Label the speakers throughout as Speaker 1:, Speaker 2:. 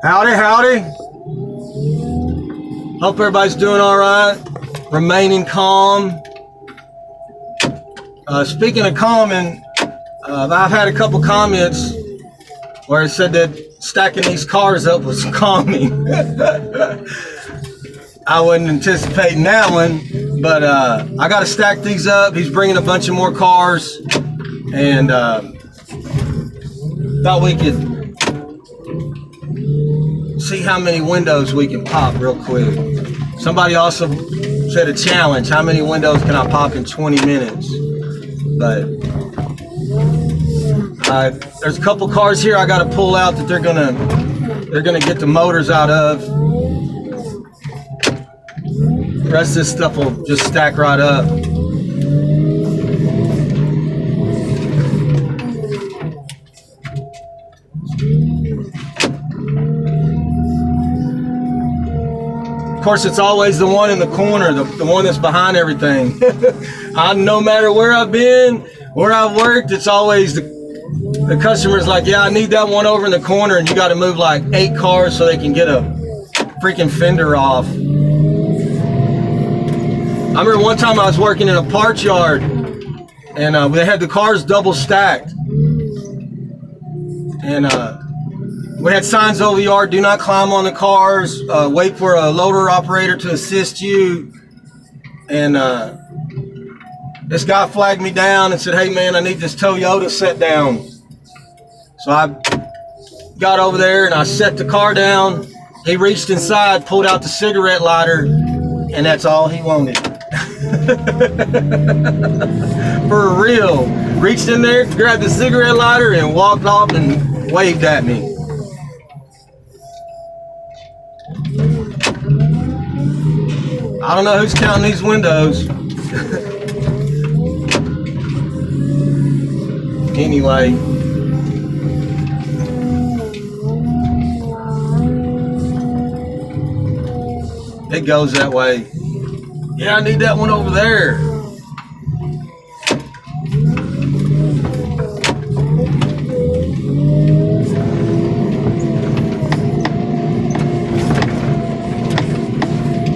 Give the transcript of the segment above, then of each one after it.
Speaker 1: Howdy, howdy. Hope everybody's doing all right. Remaining calm. Speaking of calming, I've had a couple comments where it said that stacking these cars up was calming. I wasn't anticipating that one, but I got to stack these up. He's bringing a bunch of more cars, and thought we could see how many windows we can pop real quick. Somebody also said a challenge: how many windows can I pop in 20 minutes? But there's a couple cars here I got to pull out that they're gonna get the motors out of. The rest of this stuff will just stack right up. Of course, it's always the one in the corner, the one that's behind everything. No matter where I've been, where I've worked, it's always the customer's like, yeah, I need that one over in the corner, and you got to move like 8 cars so they can get a freaking fender off. I remember one time I was working in a parts yard, and they had the cars double stacked, and we had signs over the yard: do not climb on the cars, wait for a loader operator to assist you. And this guy flagged me down and said, hey man, I need this Toyota set down. So I got over there and I set the car down. He reached inside, pulled out the cigarette lighter, and that's all he wanted. For real. Reached in there, grabbed the cigarette lighter, and walked off and waved at me. I don't know who's counting these windows. Anyway. It goes that way. Yeah, I need that one over there.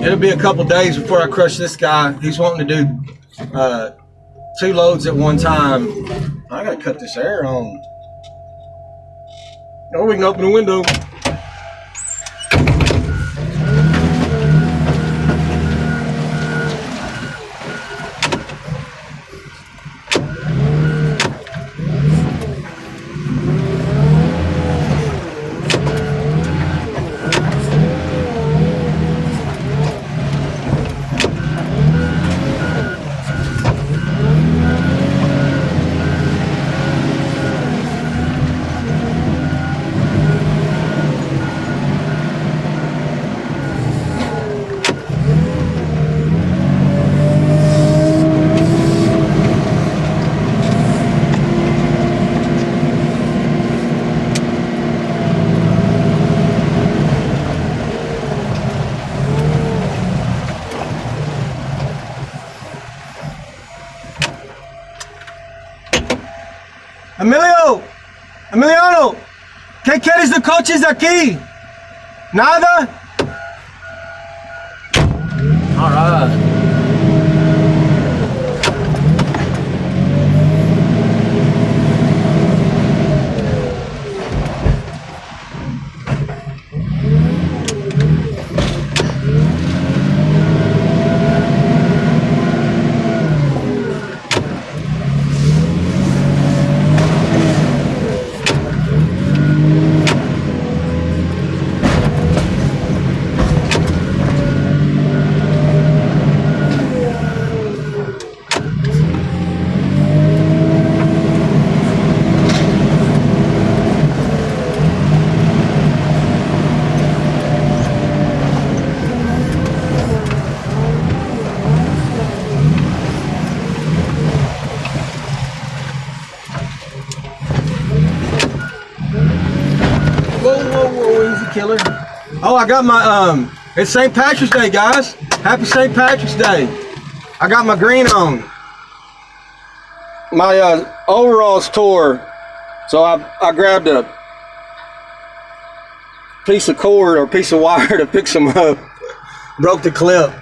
Speaker 1: It'll be a couple days before I crush this guy. He's wanting to do 2 loads at one time. I gotta cut this air on. Or we can open the window. Emiliano, ¿qué quieres de coches aquí? Nada? All right. Killer. Oh, I got my it's St. Patrick's Day, guys. Happy St. Patrick's Day. I got my green on. My overalls tore, so I grabbed a piece of cord or piece of wire to pick some up. Broke the clip.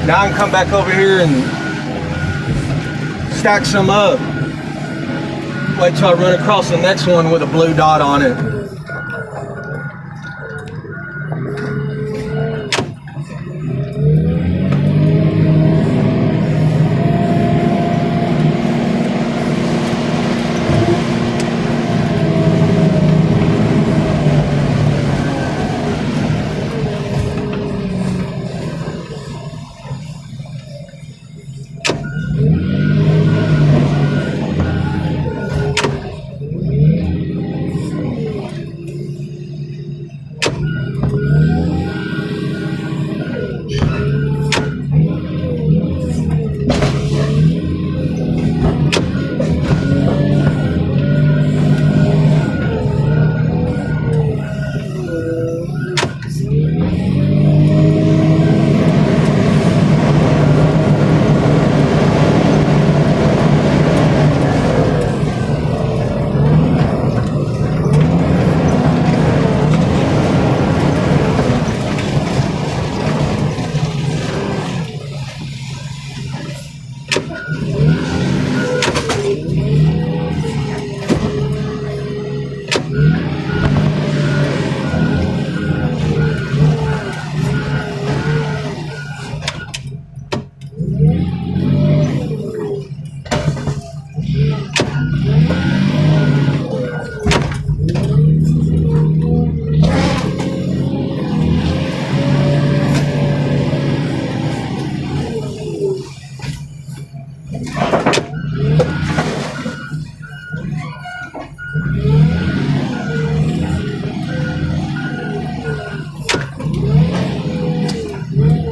Speaker 1: Now I can come back over here and stack some up. Wait till I run across the next one with a blue dot on it.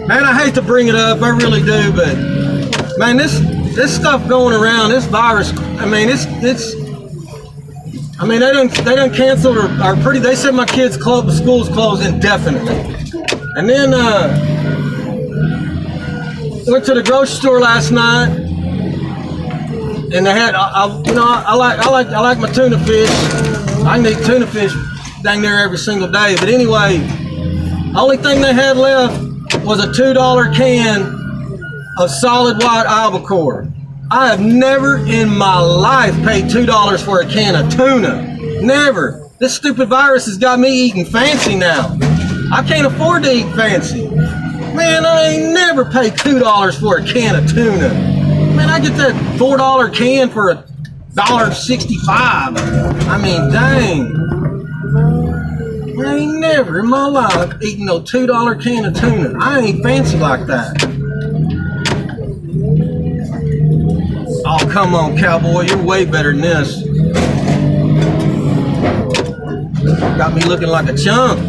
Speaker 1: Man, I hate to bring it up, I really do, but man, this stuff going around, this virus, I mean, they done canceled or pretty, they said my kids' school's closed indefinitely. And then went to the grocery store last night, and they had, I like my tuna fish. I can eat tuna fish dang near every single day. But anyway, only thing they had left was a $2 can of solid white albacore. I have never in my life paid $2 for a can of tuna. Never. This stupid virus has got me eating fancy now. I can't afford to eat fancy. Man, I ain't never paid $2 for a can of tuna. Man, I get that $4 can for $1.65. I mean, dang. I ain't never in my life eaten no $2 can of tuna. I ain't fancy like that. Oh, come on, cowboy. You're way better than this. Got me looking like a chump.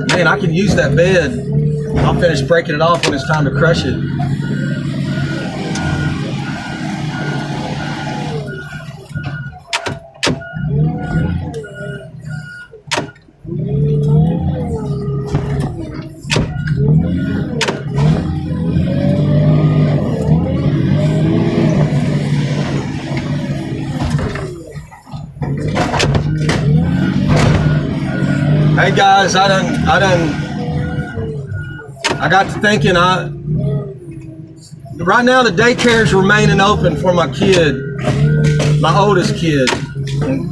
Speaker 1: Man, I can use that bed. I'll finish breaking it off when it's time to crush it. Hey guys, I got to thinking, right now the daycare's remaining open for my kid, my oldest kid, and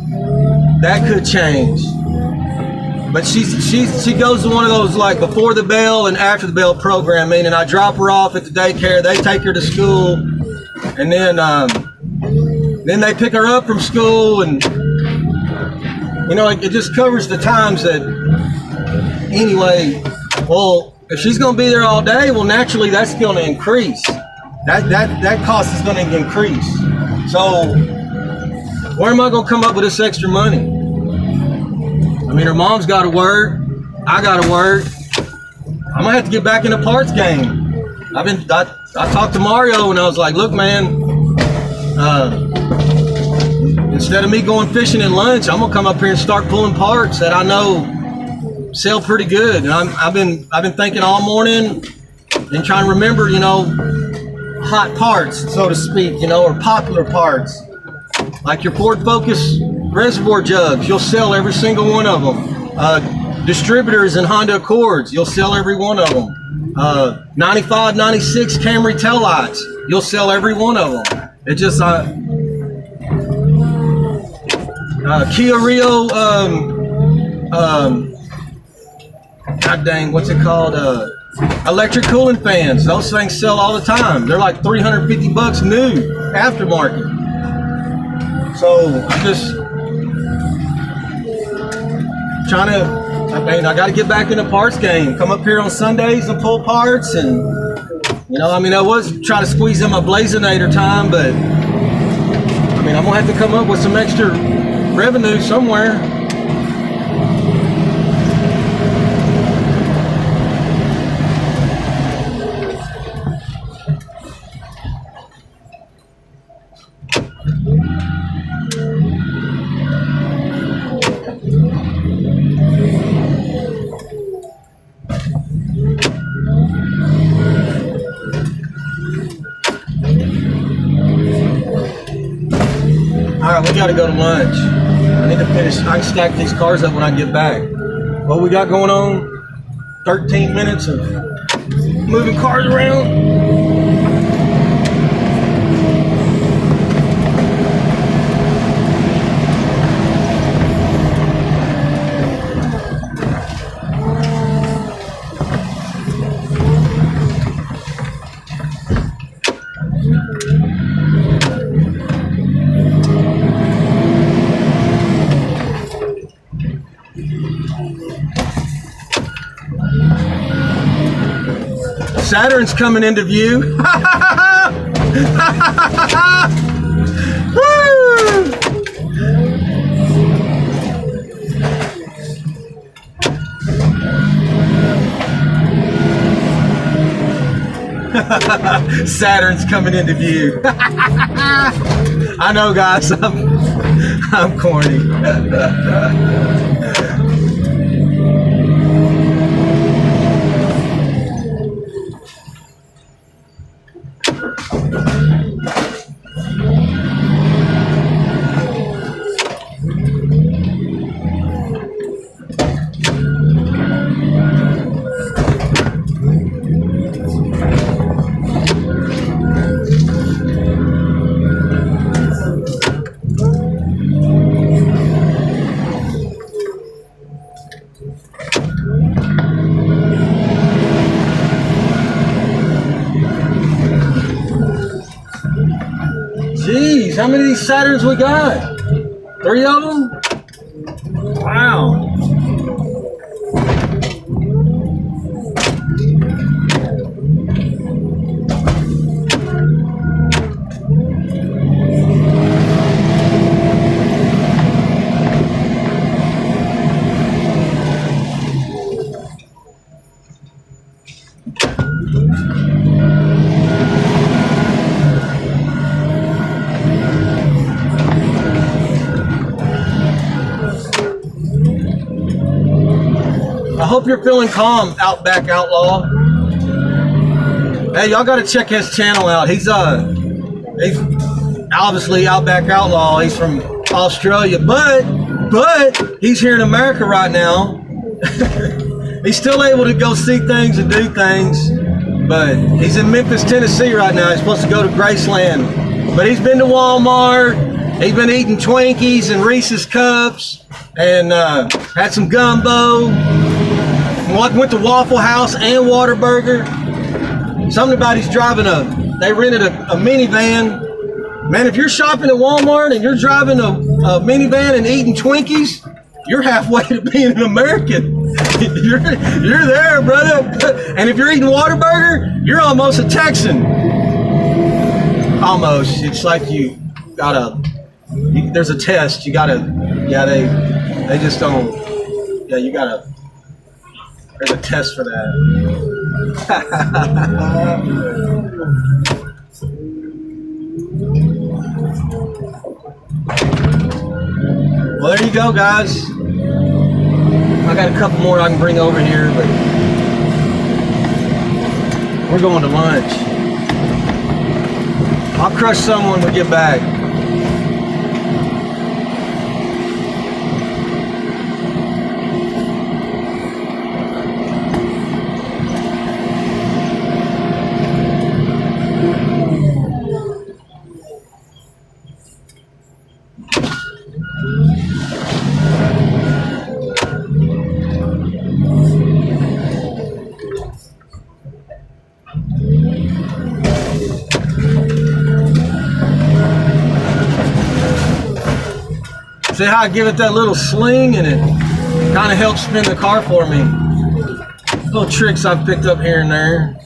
Speaker 1: that could change. But she goes to one of those like before the bell and after the bell program, meaning I drop her off at the daycare, they take her to school, and then they pick her up from school, and you know, it just covers the times that, anyway, well, if she's going to be there all day, well, naturally that's going to increase. That cost is going to increase. So where am I going to come up with this extra money? I mean, her mom's got to work. I got to work. I'm going to have to get back in the parts game. I talked to Mario and I was like, look, man, instead of me going fishing at lunch, I'm going to come up here and start pulling parts that I know sell pretty good. And I've been thinking all morning and trying to remember, hot parts, so to speak, or popular parts. Like your Ford Focus reservoir jugs, you'll sell every single one of them. Distributors and Honda Accords, you'll sell every one of them. 95, 96 Camry taillights, you'll sell every one of them. It just, Kia Rio, god dang, what's it called? Electric cooling fans. Those things sell all the time. They're like $350 new, aftermarket. So I'm just trying to, I got to get back in the parts game. Come up here on Sundays and pull parts, and I was trying to squeeze in my Blazinator time, but I'm gonna have to come up with some extra revenue somewhere. We got to go to lunch. I need to finish. I can stack these cars up when I get back. What we got going on? 13 minutes of moving cars around. Saturn's coming into view. Saturn's coming into view. I know, guys. I'm corny. Jeez, how many of these Saturns we got? 3 of them? Wow. I hope you're feeling calm, Outback Outlaw. Hey, y'all gotta check his channel out. He's obviously Outback Outlaw. He's from Australia, but he's here in America right now. He's still able to go see things and do things, but he's in Memphis, Tennessee right now. He's supposed to go to Graceland, but he's been to Walmart. He's been eating Twinkies and Reese's Cups and had some gumbo. Went to Waffle House and Whataburger. Something about he's driving they rented a minivan. Man, if you're shopping at Walmart and you're driving a minivan and eating Twinkies, you're halfway to being an American. you're there, brother. And if you're eating Whataburger, you're almost a Texan. Almost. It's like you gotta. There's a test. You gotta. Yeah, they just don't. Yeah, you gotta. There's a test for that. Well, there you go, guys. I got a couple more I can bring over here, but we're going to lunch. I'll crush some when we get back. See how I give it that little sling and it kind of helps spin the car for me. Little tricks I've picked up here and there.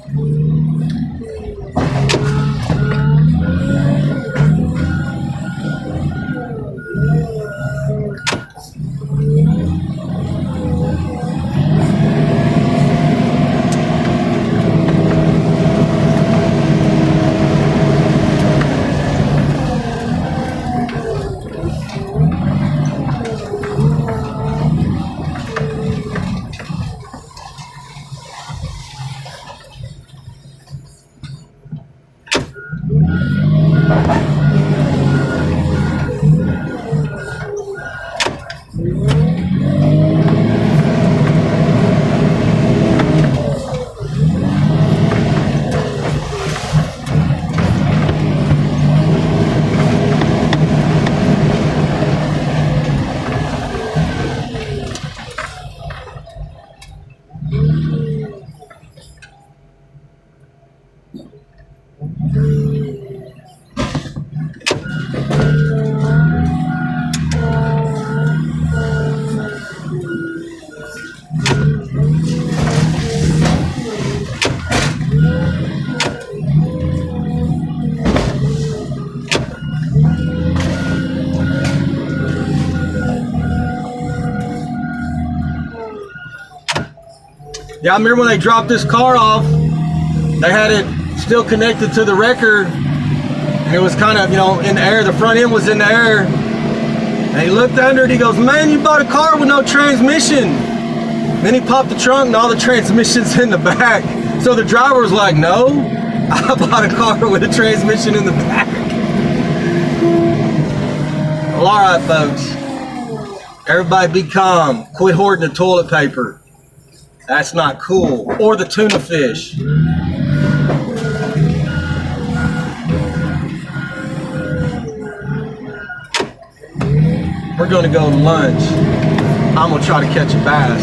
Speaker 1: Yeah, I remember when they dropped this car off, they had it still connected to the wrecker, and it was kind of, you know, in the air. The front end was in the air. And he looked under it, he goes, "Man, you bought a car with no transmission." Then he popped the trunk and all the transmission's in the back. So the driver was like, "No, I bought a car with a transmission in the back." Well, all right, folks. Everybody be calm. Quit hoarding the toilet paper. That's not cool. Or the tuna fish. We're going to go to lunch. I'm going to try to catch a bass.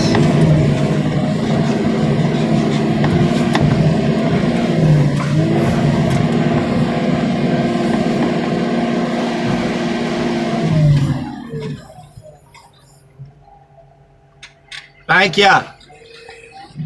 Speaker 1: Thank ya.